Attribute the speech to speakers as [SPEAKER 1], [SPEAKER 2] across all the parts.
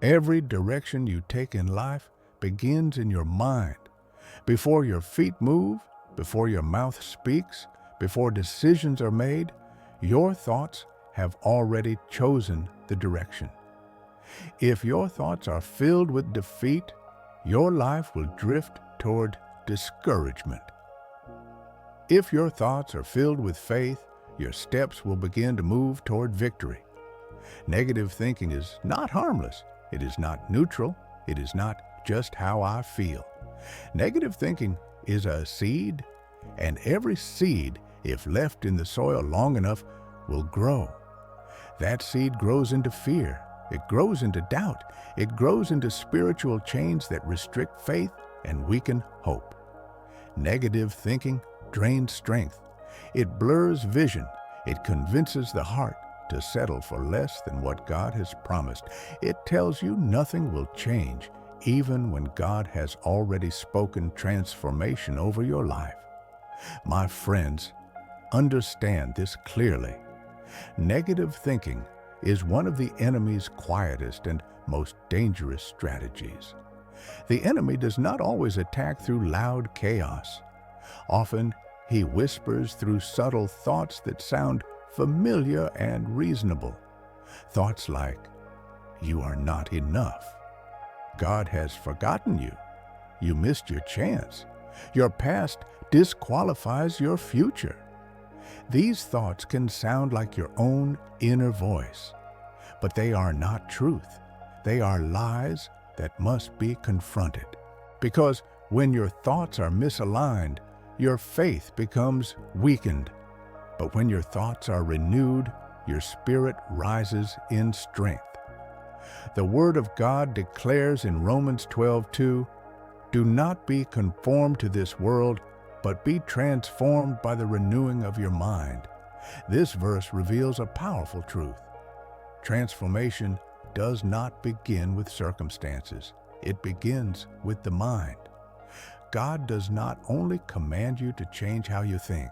[SPEAKER 1] Every direction you take in life begins in your mind. Before your feet move, before your mouth speaks, before decisions are made, your thoughts have already chosen the direction. If your thoughts are filled with defeat, your life will drift toward discouragement. If your thoughts are filled with faith, your steps will begin to move toward victory. Negative thinking is not harmless. It is not neutral. It is not just how I feel. Negative thinking is a seed, and every seed, if left in the soil long enough, will grow. That seed grows into fear. It grows into doubt. It grows into spiritual chains that restrict faith and weaken hope. Negative thinking drains strength. It blurs vision. It convinces the heart to settle for less than what God has promised. It tells you nothing will change, even when God has already spoken transformation over your life. My friends, understand this clearly. Negative thinking is one of the enemy's quietest and most dangerous strategies. The enemy does not always attack through loud chaos. Often, he whispers through subtle thoughts that sound familiar and reasonable. Thoughts like, "You are not enough. God has forgotten you. You missed your chance. Your past disqualifies your future." These thoughts can sound like your own inner voice, but they are not truth. They are lies that must be confronted. Because when your thoughts are misaligned, your faith becomes weakened. But when your thoughts are renewed, your spirit rises in strength. The Word of God declares in Romans 12:2, "Do not be conformed to this world, but be transformed by the renewing of your mind." This verse reveals a powerful truth. Transformation does not begin with circumstances. It begins with the mind. God does not only command you to change how you think.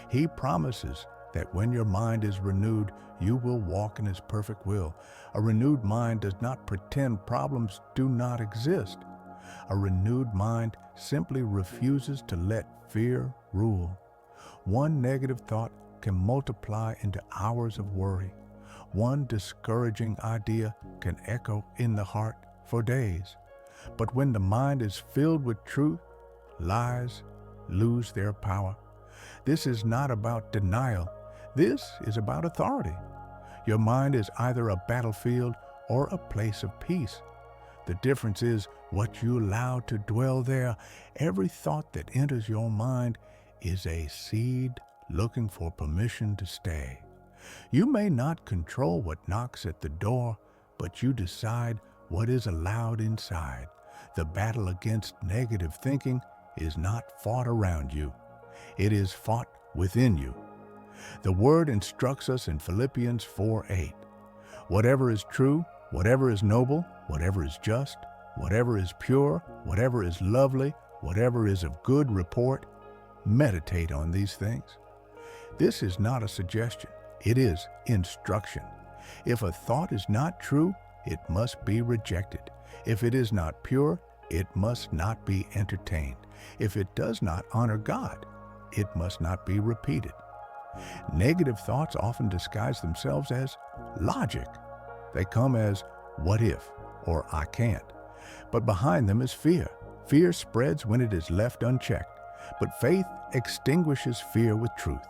[SPEAKER 1] He promises that when your mind is renewed, you will walk in His perfect will. A renewed mind does not pretend problems do not exist. A renewed mind simply refuses to let fear rule. One negative thought can multiply into hours of worry. One discouraging idea can echo in the heart for days. But when the mind is filled with truth, lies lose their power. This is not about denial. This is about authority. Your mind is either a battlefield or a place of peace. The difference is what you allow to dwell there. Every thought that enters your mind is a seed looking for permission to stay. You may not control what knocks at the door, but you decide what is allowed inside. The battle against negative thinking is not fought around you. It is fought within you. The Word instructs us in Philippians 4:8. Whatever is true, whatever is noble, whatever is just, whatever is pure, whatever is lovely, whatever is of good report, meditate on these things. This is not a suggestion. It is instruction. If a thought is not true, it must be rejected. If it is not pure, it must not be entertained. If it does not honor God, it must not be repeated. Negative thoughts often disguise themselves as logic. They come as "what if" or "I can't." But behind them is fear. Fear spreads when it is left unchecked, but faith extinguishes fear with truth.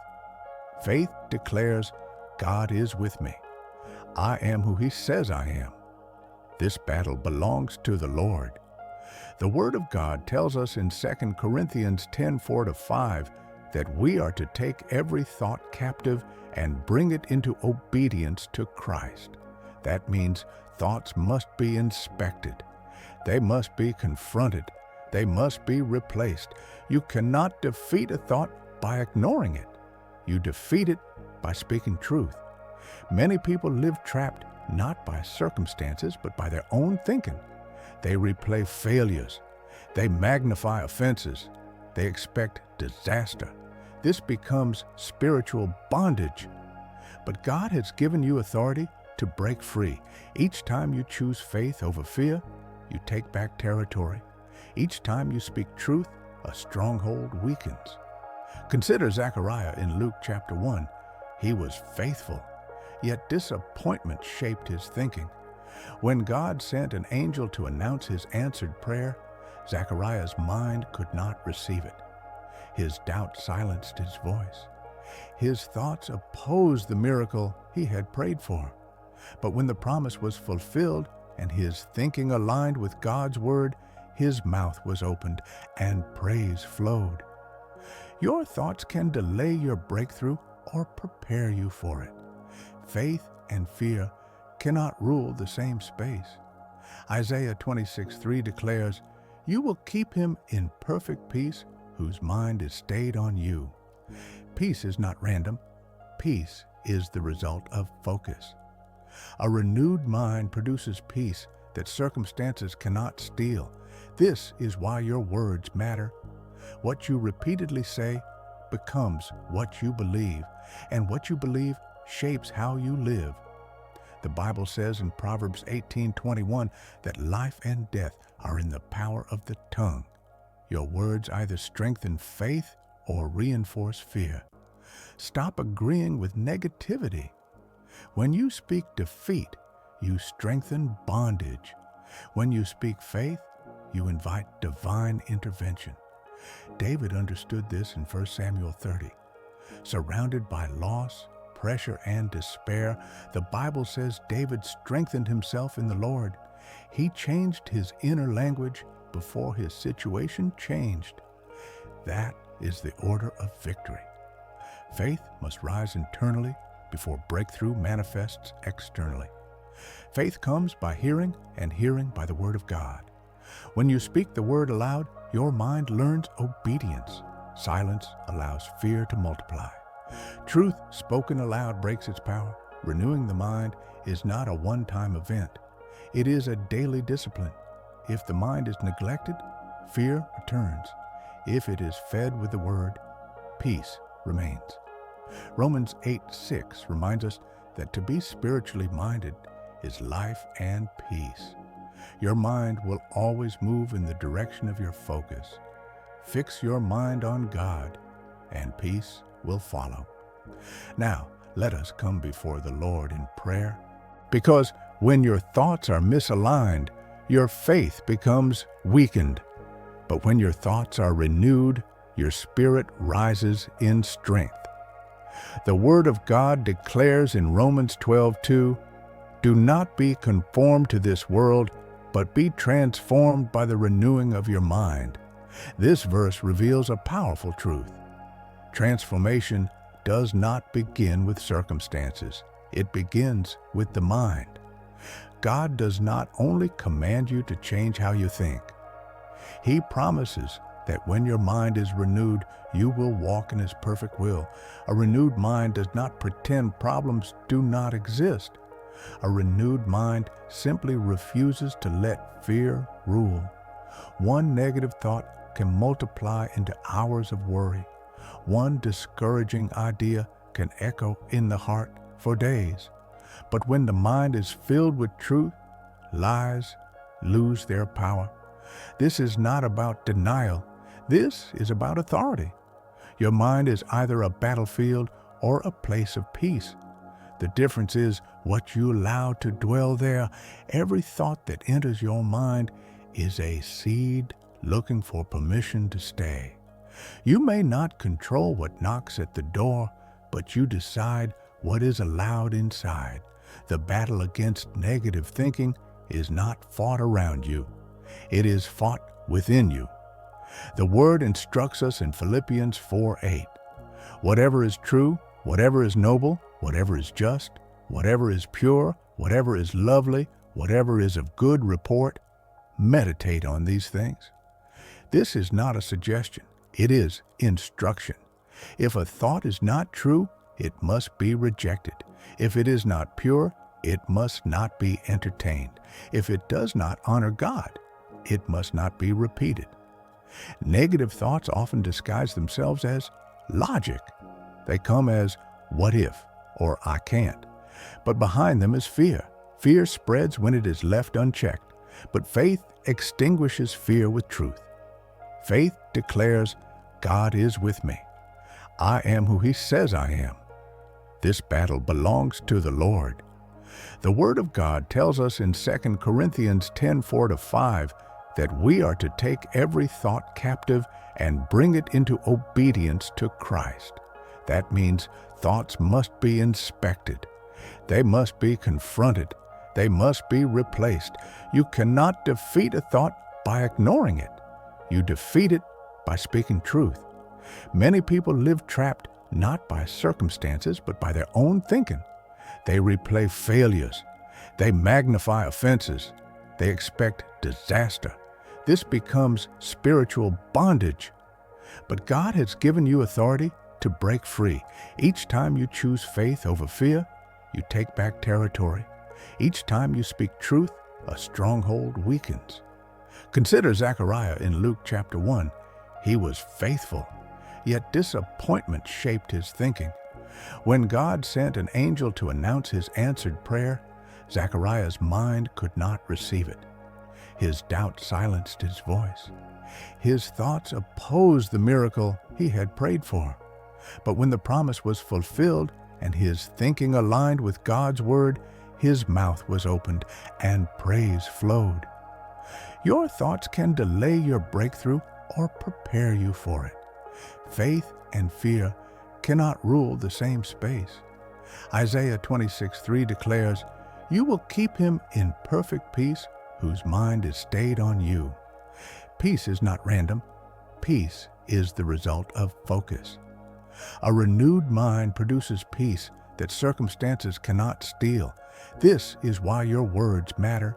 [SPEAKER 1] Faith declares, "God is with me. I am who He says I am." This battle belongs to the Lord. The Word of God tells us in 2 Corinthians 10:4-5 that we are to take every thought captive and bring it into obedience to Christ. That means thoughts must be inspected. They must be confronted. They must be replaced. You cannot defeat a thought by ignoring it. You defeat it by speaking truth. Many people live trapped not by circumstances, but by their own thinking. They replay failures. They magnify offenses. They expect disaster. This becomes spiritual bondage. But God has given you authority to break free. Each time you choose faith over fear, you take back territory. Each time you speak truth, a stronghold weakens. Consider Zechariah in Luke chapter 1. He was faithful, yet disappointment shaped his thinking. When God sent an angel to announce his answered prayer, Zechariah's mind could not receive it. His doubt silenced his voice. His thoughts opposed the miracle he had prayed for. But when the promise was fulfilled and his thinking aligned with God's word, his mouth was opened and praise flowed. Your thoughts can delay your breakthrough or prepare you for it. Faith and fear cannot rule the same space. Isaiah 26:3 declares, "You will keep him in perfect peace whose mind is stayed on you." Peace is not random. Peace is the result of focus. A renewed mind produces peace that circumstances cannot steal. This is why your words matter. What you repeatedly say becomes what you believe, and what you believe shapes how you live. The Bible says in Proverbs 18:21 that life and death are in the power of the tongue. Your words either strengthen faith or reinforce fear. Stop agreeing with negativity. When you speak defeat, you strengthen bondage. When you speak faith, you invite divine intervention. David understood this in 1 Samuel 30. Surrounded by loss, pressure, and despair, the Bible says David strengthened himself in the Lord. He changed his inner language before his situation changed. That is the order of victory. Faith must rise internally before breakthrough manifests externally. Faith comes by hearing, and hearing by the word of God. When you speak the word aloud, your mind learns obedience. Silence allows fear to multiply. Truth spoken aloud breaks its power. Renewing the mind is not a one-time event. It is a daily discipline. If the mind is neglected, fear returns. If it is fed with the word, peace remains. Romans 8:6 reminds us that to be spiritually minded is life and peace. Your mind will always move in the direction of your focus. Fix your mind on God, and peace will follow. Now, let us come before the Lord in prayer, because when your thoughts are misaligned, your faith becomes weakened. But when your thoughts are renewed, your spirit rises in strength. The Word of God declares in Romans 12:2, "Do not be conformed to this world, but be transformed by the renewing of your mind." This verse reveals a powerful truth. Transformation does not begin with circumstances. It begins with the mind. God does not only command you to change how you think. He promises that when your mind is renewed, you will walk in His perfect will. A renewed mind does not pretend problems do not exist. A renewed mind simply refuses to let fear rule. One negative thought can multiply into hours of worry. One discouraging idea can echo in the heart for days. But when the mind is filled with truth, lies lose their power. This is not about denial. This is about authority. Your mind is either a battlefield or a place of peace. The difference is what you allow to dwell there. Every thought that enters your mind is a seed looking for permission to stay. You may not control what knocks at the door, but you decide what is allowed inside. The battle against negative thinking is not fought around you. It is fought within you. The Word instructs us in Philippians 4:8. Whatever is true, whatever is noble, whatever is just, whatever is pure, whatever is lovely, whatever is of good report, meditate on these things. This is not a suggestion. It is instruction. If a thought is not true, it must be rejected. If it is not pure, it must not be entertained. If it does not honor God, it must not be repeated. Negative thoughts often disguise themselves as logic. They come as "what if" or "I can't." But behind them is fear. Fear spreads when it is left unchecked, but faith extinguishes fear with truth. Faith declares, God is with me. I am who He says I am. This battle belongs to the Lord. The Word of God tells us in 2 Corinthians 10:4-5 that we are to take every thought captive and bring it into obedience to Christ. That means thoughts must be inspected. They must be confronted. They must be replaced. You cannot defeat a thought by ignoring it. You defeat it by speaking truth. Many people live trapped not by circumstances, but by their own thinking. They replay failures. They magnify offenses. They expect disaster. This becomes spiritual bondage. But God has given you authority to break free. Each time you choose faith over fear, you take back territory. Each time you speak truth, a stronghold weakens. Consider Zechariah in Luke chapter 1. He was faithful, yet disappointment shaped his thinking. When God sent an angel to announce his answered prayer, Zechariah's mind could not receive it. His doubt silenced his voice. His thoughts opposed the miracle he had prayed for. But when the promise was fulfilled and his thinking aligned with God's word, his mouth was opened and praise flowed. Your thoughts can delay your breakthrough or prepare you for it. Faith and fear cannot rule the same space. Isaiah 26:3 declares, "You will keep him in perfect peace whose mind is stayed on you." Peace is not random. Peace is the result of focus. A renewed mind produces peace that circumstances cannot steal. This is why your words matter.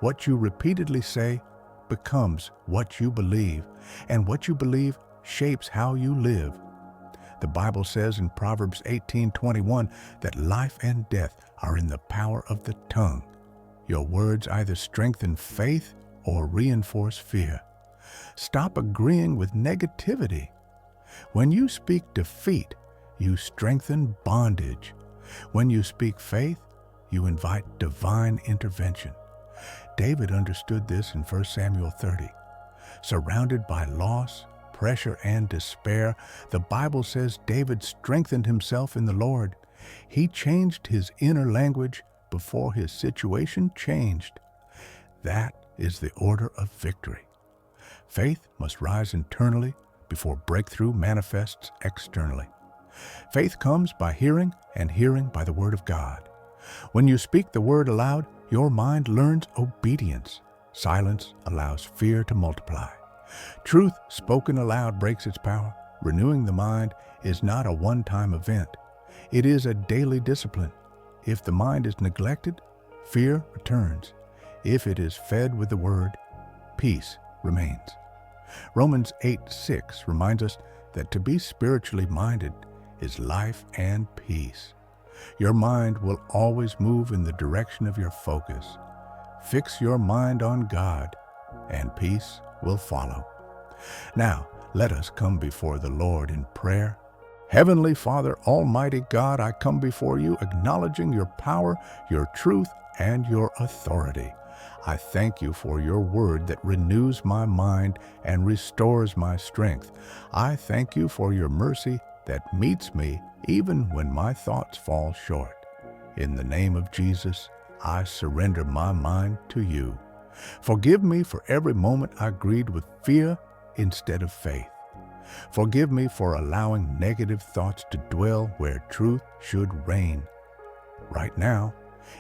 [SPEAKER 1] What you repeatedly say becomes what you believe, and what you believe shapes how you live. The Bible says in Proverbs 18:21 that life and death are in the power of the tongue. Your words either strengthen faith or reinforce fear. Stop agreeing with negativity. When you speak defeat, you strengthen bondage. When you speak faith, you invite divine intervention. David understood this in 1 Samuel 30. Surrounded by loss, pressure, and despair, the Bible says David strengthened himself in the Lord. He changed his inner language before his situation changed. That is the order of victory. Faith must rise internally before breakthrough manifests externally. Faith comes by hearing, and hearing by the Word of God. When you speak the Word aloud, your mind learns obedience. Silence allows fear to multiply. Truth spoken aloud breaks its power. Renewing the mind is not a one-time event. It is a daily discipline. If the mind is neglected, fear returns. If it is fed with the Word, peace remains. Romans 8:6 reminds us that to be spiritually minded is life and peace. Your mind will always move in the direction of your focus. Fix your mind on God, and peace will follow. Now, let us come before the Lord in prayer. Heavenly Father, Almighty God, I come before you acknowledging your power, your truth, and your authority. I thank you for your word that renews my mind and restores my strength. I thank you for your mercy that meets me even when my thoughts fall short. In the name of Jesus, I surrender my mind to you. Forgive me for every moment I agreed with fear instead of faith. Forgive me for allowing negative thoughts to dwell where truth should reign. Right now,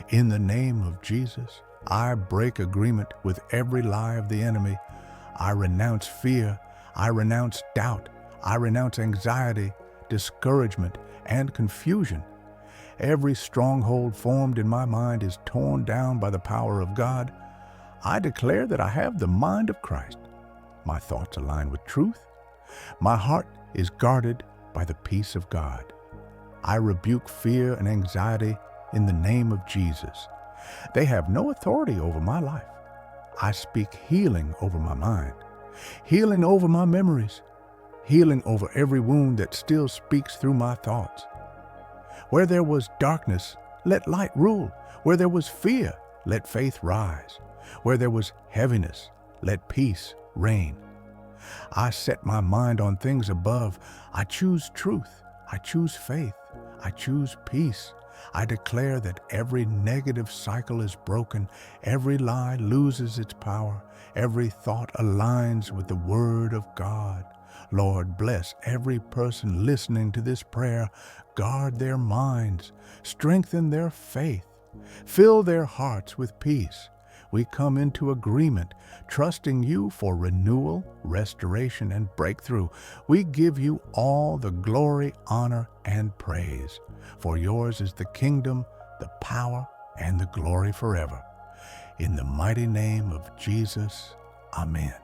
[SPEAKER 1] in the name of Jesus, I break agreement with every lie of the enemy. I renounce fear. I renounce doubt. I renounce anxiety, discouragement, and confusion. Every stronghold formed in my mind is torn down by the power of God. I declare that I have the mind of Christ. My thoughts align with truth. My heart is guarded by the peace of God. I rebuke fear and anxiety in the name of Jesus. They have no authority over my life. I speak healing over my mind, healing over my memories, healing over every wound that still speaks through my thoughts. Where there was darkness, let light rule. Where there was fear, let faith rise. Where there was heaviness, let peace reign. I set my mind on things above. I choose truth. I choose faith. I choose peace. I declare that every negative cycle is broken. Every lie loses its power. Every thought aligns with the Word of God. Lord, bless every person listening to this prayer. Guard their minds. Strengthen their faith. Fill their hearts with peace. We come into agreement, trusting you for renewal, restoration, and breakthrough. We give you all the glory, honor, and praise. For yours is the kingdom, the power, and the glory forever. In the mighty name of Jesus, amen.